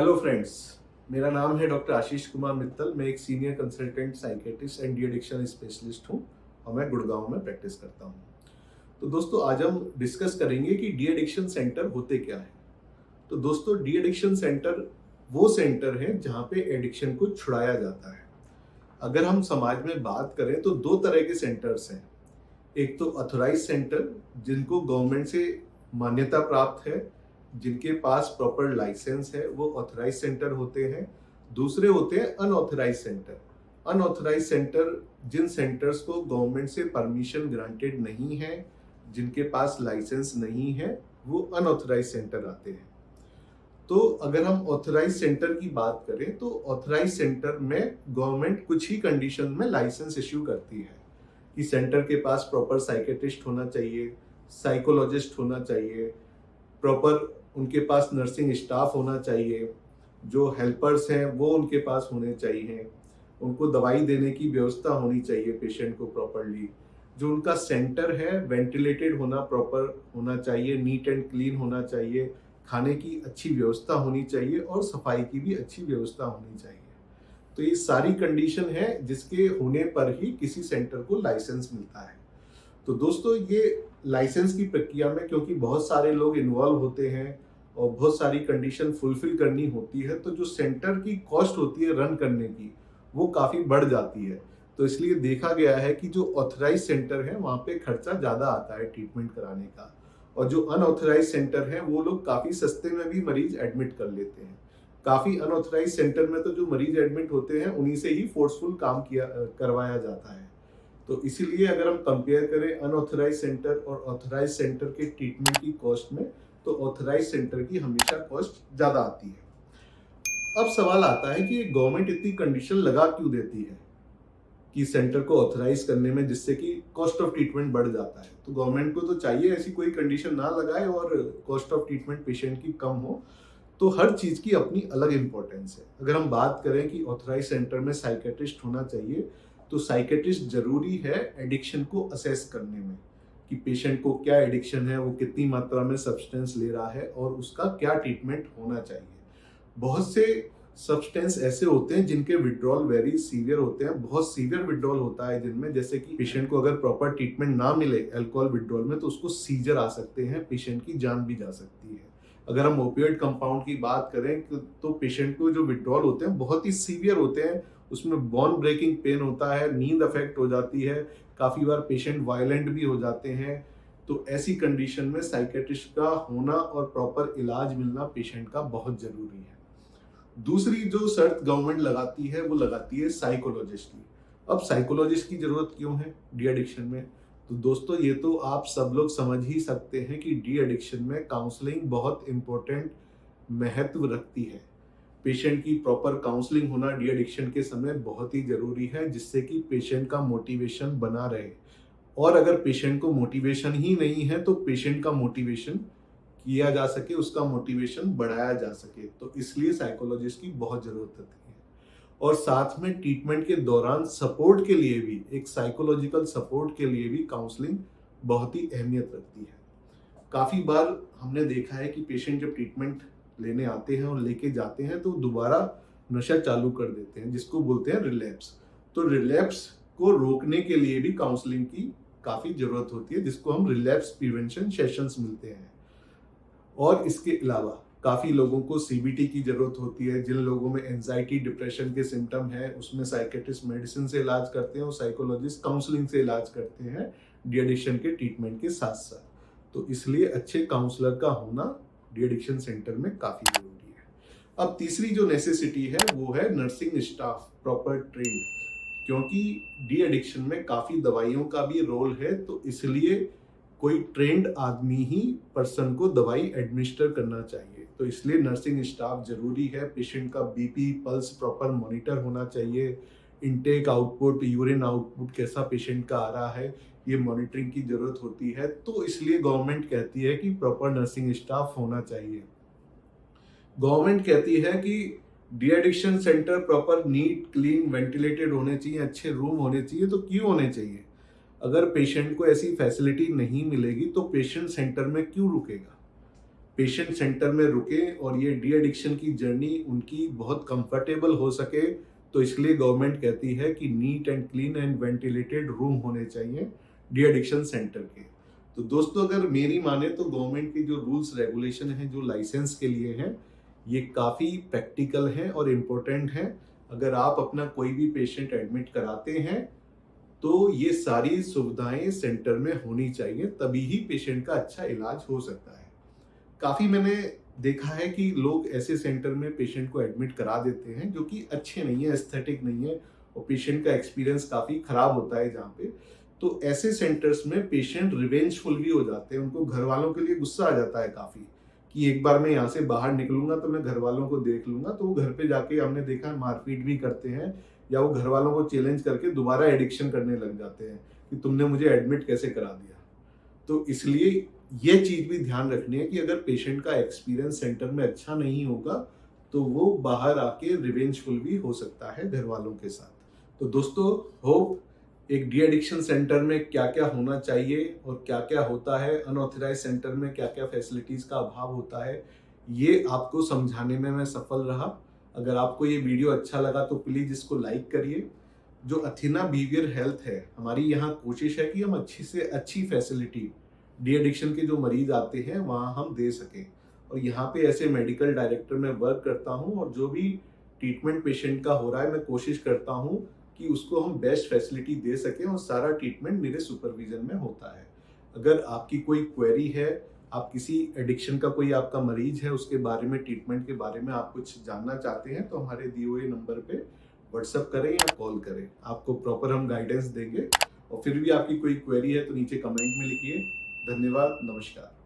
Hello friends. मेरा नाम है डॉक्टर आशीष कुमार मित्तल। मैं एक senior consultant psychiatrist and de addiction specialist हूं और मैं गुड़गांव में प्रैक्टिस करता हूं। तो दोस्तों, आज हम डिस्कस करेंगे कि डी एडिक्शन सेंटर होते क्या है। तो दोस्तों, डी एडिक्शन सेंटर वो सेंटर है जहां पे एडिक्शन को छुड़ाया जाता है। अगर हम समाज में बात करें तो दो तरह के सेंटर्स हैं। एक तो ऑथोराइज सेंटर, जिनको गवर्नमेंट से मान्यता प्राप्त है, जिनके पास प्रॉपर लाइसेंस है, वो ऑथराइज सेंटर होते हैं। दूसरे होते हैं अनऑथराइज सेंटर। अनऑथराइज सेंटर जिन सेंटर्स को गवर्नमेंट से परमिशन ग्रांटेड नहीं है, जिनके पास लाइसेंस नहीं है, वो अनऑथराइज सेंटर आते हैं। तो अगर हम ऑथराइज सेंटर की बात करें तो ऑथराइज सेंटर में गवर्नमेंट कुछ ही कंडीशन में लाइसेंस इश्यू करती है कि सेंटर के पास प्रॉपर साइकेट्रिस्ट होना चाहिए, साइकोलॉजिस्ट होना चाहिए, प्रॉपर उनके पास नर्सिंग स्टाफ होना चाहिए, जो हेल्पर्स हैं वो उनके पास होने चाहिए, उनको दवाई देने की व्यवस्था होनी चाहिए पेशेंट को प्रॉपरली, जो उनका सेंटर है वेंटिलेटेड होना प्रॉपर होना चाहिए, नीट एंड क्लीन होना चाहिए, खाने की अच्छी व्यवस्था होनी चाहिए और सफाई की भी अच्छी व्यवस्था होनी चाहिए। तो ये सारी कंडीशन है जिसके होने पर ही किसी सेंटर को लाइसेंस मिलता है। तो दोस्तों, ये लाइसेंस की प्रक्रिया में क्योंकि बहुत सारे लोग इन्वॉल्व होते हैं और बहुत सारी कंडीशन फुलफिल करनी होती है, तो जो सेंटर की कॉस्ट होती है रन करने की, वो काफ़ी बढ़ जाती है। तो इसलिए देखा गया है कि जो ऑथराइज सेंटर है वहाँ पे खर्चा ज़्यादा आता है ट्रीटमेंट कराने का, और जो अनऑथराइज सेंटर है वो लोग काफ़ी सस्ते में भी मरीज एडमिट कर लेते हैं। काफ़ी अनऑथराइज सेंटर में तो जो मरीज एडमिट होते हैं उन्हीं से ही फोर्सफुल काम करवाया जाता है। तो इसीलिए अगर हम कंपेयर करें अनऑथराइज सेंटर और ऑथराइज सेंटर के ट्रीटमेंट की कॉस्ट में, तो ऑथराइज सेंटर की हमेशा कॉस्ट ज़्यादा आती है। अब सवाल आता है कि ये गवर्नमेंट इतनी कंडीशन लगा क्यों देती है कि सेंटर को ऑथराइज करने में, जिससे कि कॉस्ट ऑफ ट्रीटमेंट बढ़ जाता है। तो गवर्नमेंट को तो चाहिए ऐसी कोई कंडीशन ना लगाए और कॉस्ट ऑफ ट्रीटमेंट पेशेंट की कम हो। तो हर चीज की अपनी अलग इंपॉर्टेंस है। अगर हम बात करें कि ऑथराइज सेंटर में साइकेट्रिस्ट होना चाहिए, तो साइकेट्रिस्ट जरूरी है एडिक्शन को असेस करने में कि पेशेंट को क्या एडिक्शन है, वो कितनी मात्रा में सब्सटेंस ले रहा है और उसका क्या ट्रीटमेंट होना चाहिए। बहुत से सब्सटेंस ऐसे होते हैं जिनके विड्रॉल वेरी सीवियर होते हैं, बहुत सीवियर विड्रॉल होता है जिनमें, जैसे कि पेशेंट को अगर प्रॉपर ट्रीटमेंट ना मिले अल्कोहल विड्रॉल में, तो उसको सीजर आ सकते हैं, पेशेंट की जान भी जा सकती है। अगर हम ओपियोइड कंपाउंड की बात करें तो पेशेंट को जो विड्रॉल होते हैं बहुत ही सीवियर होते हैं, उसमें बोन ब्रेकिंग पेन होता है, नींद अफेक्ट हो जाती है, काफ़ी बार पेशेंट वायलेंट भी हो जाते हैं। तो ऐसी कंडीशन में साइकेट्रिस्ट का होना और प्रॉपर इलाज मिलना पेशेंट का बहुत ज़रूरी है। दूसरी जो शर्त गवर्नमेंट लगाती है वो लगाती है साइकोलॉजिस्ट की। अब साइकोलॉजिस्ट की जरूरत क्यों है डी एडिक्शन में? तो दोस्तों, ये तो आप सब लोग समझ ही सकते हैं कि डी एडिक्शन में काउंसलिंग बहुत इंपॉर्टेंट महत्व रखती है। पेशेंट की प्रॉपर काउंसलिंग होना डी एडिक्शन के समय बहुत ही जरूरी है, जिससे कि पेशेंट का मोटिवेशन बना रहे। और अगर पेशेंट को मोटिवेशन ही नहीं है तो पेशेंट का मोटिवेशन किया जा सके, उसका मोटिवेशन बढ़ाया जा सके। तो इसलिए साइकोलॉजिस्ट की बहुत जरूरत होती है। और साथ में ट्रीटमेंट के दौरान सपोर्ट के लिए भी, एक साइकोलॉजिकल सपोर्ट के लिए भी काउंसलिंग बहुत ही अहमियत रखती है। काफ़ी बार हमने देखा है कि पेशेंट जब ट्रीटमेंट लेने आते हैं और लेके जाते हैं तो दोबारा नशा चालू कर देते हैं, जिसको बोलते हैं रिलैप्स। तो रिलैप्स को रोकने के लिए भी काउंसलिंग की काफ़ी ज़रूरत होती है, जिसको हम रिलैप्स प्रिवेंशन सेशंस मिलते हैं। और इसके अलावा काफ़ी लोगों को सीबीटी की ज़रूरत होती है। जिन लोगों में एंजाइटी डिप्रेशन के सिम्टम है, उसमें साइकेट्रिस्ट मेडिसिन से इलाज करते हैं और साइकोलॉजिस्ट काउंसलिंग से इलाज करते हैं डी एडिक्शन के ट्रीटमेंट के साथ साथ। तो इसलिए अच्छे काउंसलर का होना डी एडिक्शन सेंटर में काफ़ी ज़रूरी है। अब तीसरी जो नेसेसिटी है वो है नर्सिंग स्टाफ प्रॉपर ट्रेंड, क्योंकि डी एडिक्शन में काफ़ी दवाइयों का भी रोल है। तो इसलिए कोई ट्रेंड आदमी ही पर्सन को दवाई एडमिनिस्टर करना चाहिए। तो इसलिए नर्सिंग स्टाफ जरूरी है। पेशेंट का बीपी पल्स प्रॉपर मॉनिटर होना चाहिए, इनटेक आउटपुट, यूरिन आउटपुट कैसा पेशेंट का आ रहा है, ये मॉनिटरिंग की जरूरत होती है। तो इसलिए गवर्नमेंट कहती है कि प्रॉपर नर्सिंग स्टाफ होना चाहिए। गवर्नमेंट कहती है कि de-addiction centre proper neat clean ventilated होने चाहिए, अच्छे रूम होने चाहिए। तो क्यों होने चाहिए? अगर पेशेंट को ऐसी फैसिलिटी नहीं मिलेगी तो पेशेंट सेंटर में क्यों रुकेगा? पेशेंट सेंटर में रुकें और ये डी एडिक्शन की जर्नी उनकी बहुत कंफर्टेबल हो सके, तो इसलिए गवर्नमेंट कहती है कि neat and clean and ventilated room होने चाहिए डी एडिक्शन सेंटर के। तो दोस्तों, अगर मेरी माने तो गवर्नमेंट के जो रूल्स रेगुलेशन हैं जो लाइसेंस के लिए हैं, ये काफ़ी प्रैक्टिकल हैं और इम्पोर्टेंट हैं। अगर आप अपना कोई भी पेशेंट एडमिट कराते हैं तो ये सारी सुविधाएं सेंटर में होनी चाहिए, तभी ही पेशेंट का अच्छा इलाज हो सकता है। काफ़ी मैंने देखा है कि लोग ऐसे सेंटर में पेशेंट को एडमिट करा देते हैं जो कि अच्छे नहीं है, एस्थेटिक नहीं है, और पेशेंट का एक्सपीरियंस काफ़ी खराब होता है जहाँ पे। तो ऐसे सेंटर्स में पेशेंट रिवेंजफुल भी हो जाते हैं, उनको घर वालों के लिए गुस्सा आ जाता है काफ़ी कि एक बार मैं यहाँ से बाहर निकलूंगा तो मैं घर वालों को देख लूंगा, तो वो घर पे जाके हमने देखा है मारपीट भी करते हैं, या वो घर वालों को चैलेंज करके दोबारा एडिक्शन करने लग जाते हैं कि तुमने मुझे एडमिट कैसे करा दिया। तो इसलिए ये चीज भी ध्यान रखनी है कि अगर पेशेंट का एक्सपीरियंस सेंटर में अच्छा नहीं होगा तो वो बाहर आके रिवेंजफुल भी हो सकता है घर वालों के साथ। तो दोस्तों, होप एक डी एडिक्शन सेंटर में क्या क्या होना चाहिए और क्या क्या होता है, अनऑथराइज सेंटर में क्या क्या फैसिलिटीज का अभाव होता है, ये आपको समझाने में मैं सफल रहा। अगर आपको ये वीडियो अच्छा लगा तो प्लीज इसको लाइक करिए। जो अथीना बिहेवियर हेल्थ है, हमारी यहाँ कोशिश है कि हम अच्छी से अच्छी फैसिलिटी डी एडिक्शन के जो मरीज आते हैं वहाँ हम दे सकें। और यहाँ पे ऐसे मेडिकल डायरेक्टर में वर्क करता हूँ, और जो भी ट्रीटमेंट पेशेंट का हो रहा है मैं कोशिश करता हूँ कि उसको हम बेस्ट फैसिलिटी दे सकें, और सारा ट्रीटमेंट मेरे सुपरविजन में होता है। अगर आपकी कोई क्वेरी है, आप किसी एडिक्शन का कोई आपका मरीज है, उसके बारे में, ट्रीटमेंट के बारे में आप कुछ जानना चाहते हैं, तो हमारे दिए हुए नंबर पे व्हाट्सअप करें या कॉल करें, आपको प्रॉपर हम गाइडेंस देंगे। और फिर भी आपकी कोई क्वेरी है तो नीचे कमेंट में लिखिए। धन्यवाद, नमस्कार।